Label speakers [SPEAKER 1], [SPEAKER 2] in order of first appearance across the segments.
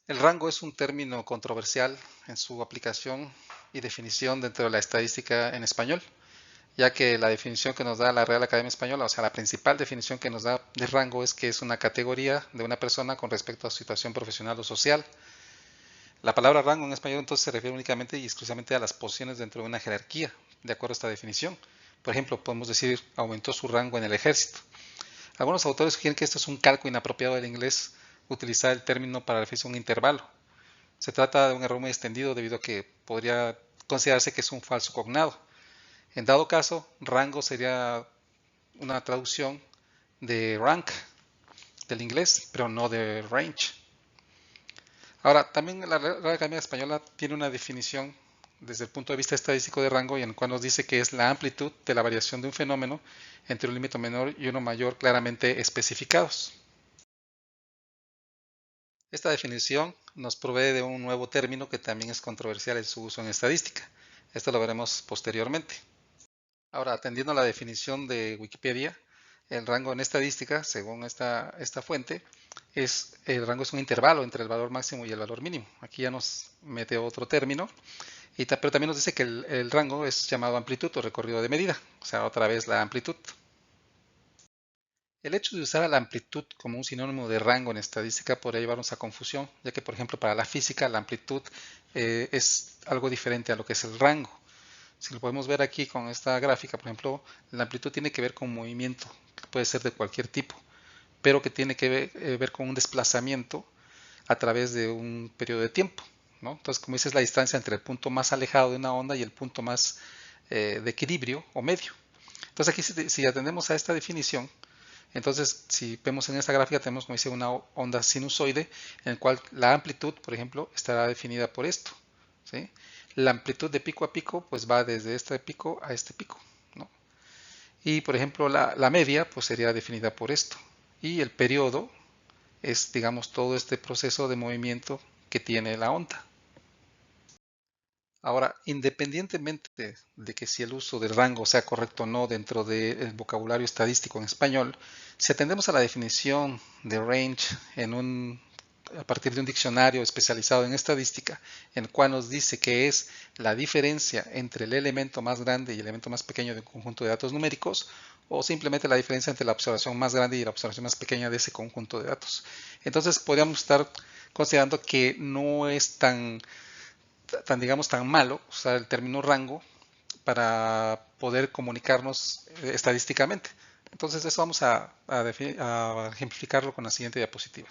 [SPEAKER 1] El rango es un término controversial en su aplicación y definición dentro de la estadística en español, ya que la definición que nos da la Real Academia Española, o sea, la principal definición que nos da de rango es que es una categoría de una persona con respecto a su situación profesional o social. La palabra rango en español entonces se refiere únicamente y exclusivamente a las posiciones dentro de una jerarquía, de acuerdo a esta definición. Por ejemplo, podemos decir aumentó su rango en el ejército. Algunos autores sugieren que esto es un calco inapropiado del inglés utilizar el término para referirse a un intervalo. Se trata de un error muy extendido debido a que podría considerarse que es un falso cognado. En dado caso, rango sería una traducción de rank del inglés, pero no de range. Ahora, también la Real Academia Española tiene una definición desde el punto de vista estadístico de rango y en el cual nos dice que es la amplitud de la variación de un fenómeno entre un límite menor y uno mayor claramente especificados. Esta definición nos provee de un nuevo término que también es controversial en su uso en estadística. Esto lo veremos posteriormente. Ahora, atendiendo a la definición de Wikipedia, el rango en estadística, según esta fuente, el rango es un intervalo entre el valor máximo y el valor mínimo. Aquí ya nos mete otro término, pero también nos dice que el rango es llamado amplitud o recorrido de medida, o sea, otra vez la amplitud. El hecho de usar a la amplitud como un sinónimo de rango en estadística podría llevarnos a confusión, ya que, por ejemplo, para la física la amplitud es algo diferente a lo que es el rango. Si lo podemos ver aquí con esta gráfica, por ejemplo, la amplitud tiene que ver con movimiento, que puede ser de cualquier tipo, pero que tiene que ver con un desplazamiento a través de un periodo de tiempo, ¿no? Entonces, como dice, es la distancia entre el punto más alejado de una onda y el punto más de equilibrio o medio. Entonces, aquí si atendemos a esta definición, entonces, si vemos en esta gráfica, tenemos, como dice, una onda sinusoide en la cual la amplitud, por ejemplo, estará definida por esto, ¿sí? La amplitud de pico a pico, pues va desde este pico a este pico, ¿no? Y, por ejemplo, la media, pues sería definida por esto. Y el periodo es, digamos, todo este proceso de movimiento que tiene la onda. Ahora, independientemente de que si el uso del rango sea correcto o no dentro del vocabulario estadístico en español, si atendemos a la definición de range a partir de un diccionario especializado en estadística, en el cual nos dice que es la diferencia entre el elemento más grande y el elemento más pequeño de un conjunto de datos numéricos, o simplemente la diferencia entre la observación más grande y la observación más pequeña de ese conjunto de datos. Entonces, podríamos estar considerando que no es digamos, tan malo usar el término rango para poder comunicarnos estadísticamente. Entonces eso vamos a ejemplificarlo con la siguiente diapositiva.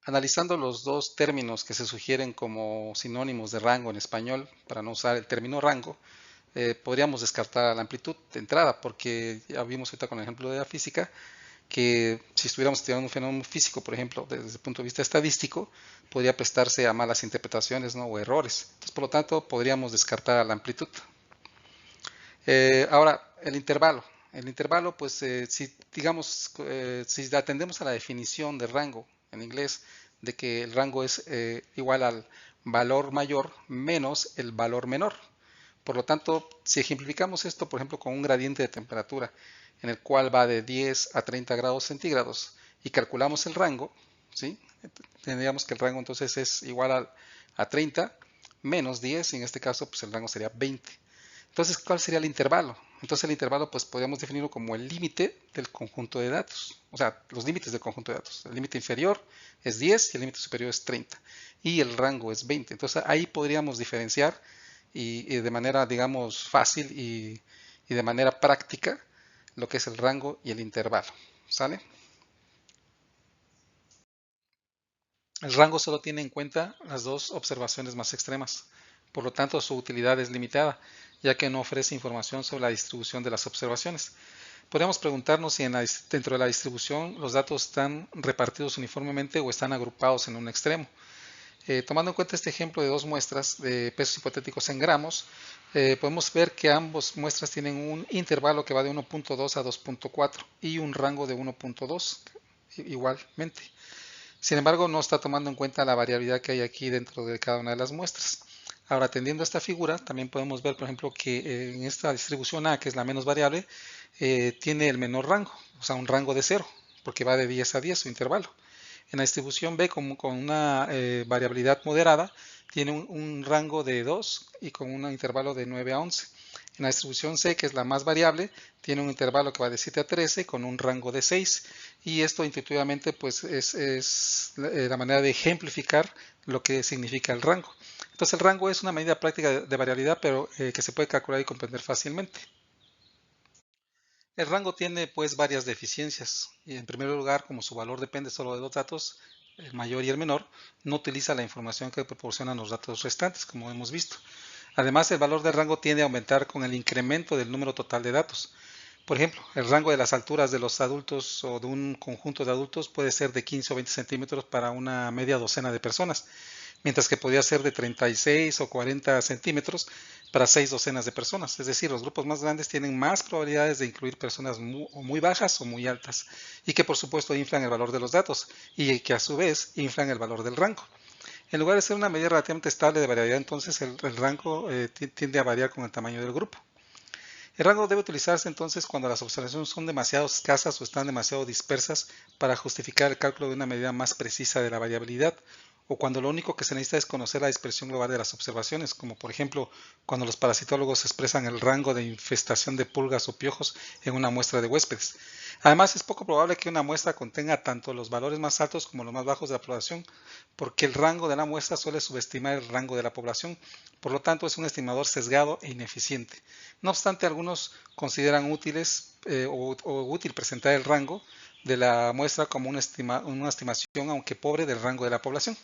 [SPEAKER 1] Analizando los dos términos que se sugieren como sinónimos de rango en español, para no usar el término rango, podríamos descartar la amplitud de entrada, porque ya vimos ahorita con el ejemplo de la física, que si estuviéramos estudiando un fenómeno físico, por ejemplo, desde el punto de vista estadístico, podría prestarse a malas interpretaciones, ¿no? O errores. Entonces, por lo tanto, podríamos descartar la amplitud. Ahora, el intervalo. El intervalo, pues, si digamos, si atendemos a la definición de rango en inglés, de que el rango es igual al valor mayor menos el valor menor. Por lo tanto, si ejemplificamos esto, por ejemplo, con un gradiente de temperatura en el cual va de 10 a 30 grados centígrados y calculamos el rango, ¿sí? Tendríamos que el rango entonces es igual a 30 menos 10, y en este caso pues el rango sería 20. Entonces, ¿cuál sería el intervalo? Entonces el intervalo pues podríamos definirlo como el límite del conjunto de datos, o sea, los límites del conjunto de datos. El límite inferior es 10 y el límite superior es 30 y el rango es 20. Entonces ahí podríamos diferenciar y de manera, digamos, fácil y de manera práctica lo que es el rango y el intervalo. ¿Sale? El rango solo tiene en cuenta las dos observaciones más extremas, por lo tanto su utilidad es limitada, ya que no ofrece información sobre la distribución de las observaciones. Podríamos preguntarnos si dentro de la distribución los datos están repartidos uniformemente o están agrupados en un extremo. Tomando en cuenta este ejemplo de dos muestras de pesos hipotéticos en gramos, podemos ver que ambas muestras tienen un intervalo que va de 1.2 a 2.4 y un rango de 1.2 igualmente. Sin embargo, no está tomando en cuenta la variabilidad que hay aquí dentro de cada una de las muestras. Ahora, atendiendo a esta figura, también podemos ver, por ejemplo, que en esta distribución A, que es la menos variable, tiene el menor rango, o sea, un rango de 0, porque va de 10 a 10 su intervalo. En la distribución B, con una variabilidad moderada, tiene un rango de 2 y con un intervalo de 9 a 11. En la distribución C, que es la más variable, tiene un intervalo que va de 7 a 13 con un rango de 6. Y esto intuitivamente pues es la manera de ejemplificar lo que significa el rango. Entonces el rango es una medida práctica de variabilidad, pero que se puede calcular y comprender fácilmente. El rango tiene pues varias deficiencias y en primer lugar, como su valor depende solo de dos datos, el mayor y el menor, no utiliza la información que proporcionan los datos restantes, como hemos visto. Además, el valor del rango tiende a aumentar con el incremento del número total de datos. Por ejemplo, el rango de las alturas de los adultos o de un conjunto de adultos puede ser de 15 o 20 centímetros para una media docena de personas, mientras que podía ser de 36 o 40 centímetros para 6 docenas de personas. Es decir, los grupos más grandes tienen más probabilidades de incluir personas muy bajas o muy altas, y que por supuesto inflan el valor de los datos, y que a su vez inflan el valor del rango. En lugar de ser una medida relativamente estable de variabilidad, entonces el rango tiende a variar con el tamaño del grupo. El rango debe utilizarse entonces cuando las observaciones son demasiado escasas o están demasiado dispersas para justificar el cálculo de una medida más precisa de la variabilidad, o cuando lo único que se necesita es conocer la dispersión global de las observaciones, como por ejemplo cuando los parasitólogos expresan el rango de infestación de pulgas o piojos en una muestra de huéspedes. Además, es poco probable que una muestra contenga tanto los valores más altos como los más bajos de la población, porque el rango de la muestra suele subestimar el rango de la población. Por lo tanto, es un estimador sesgado e ineficiente. No obstante, algunos consideran útiles o útil presentar el rango de la muestra como una estimación, aunque pobre, del rango de la población.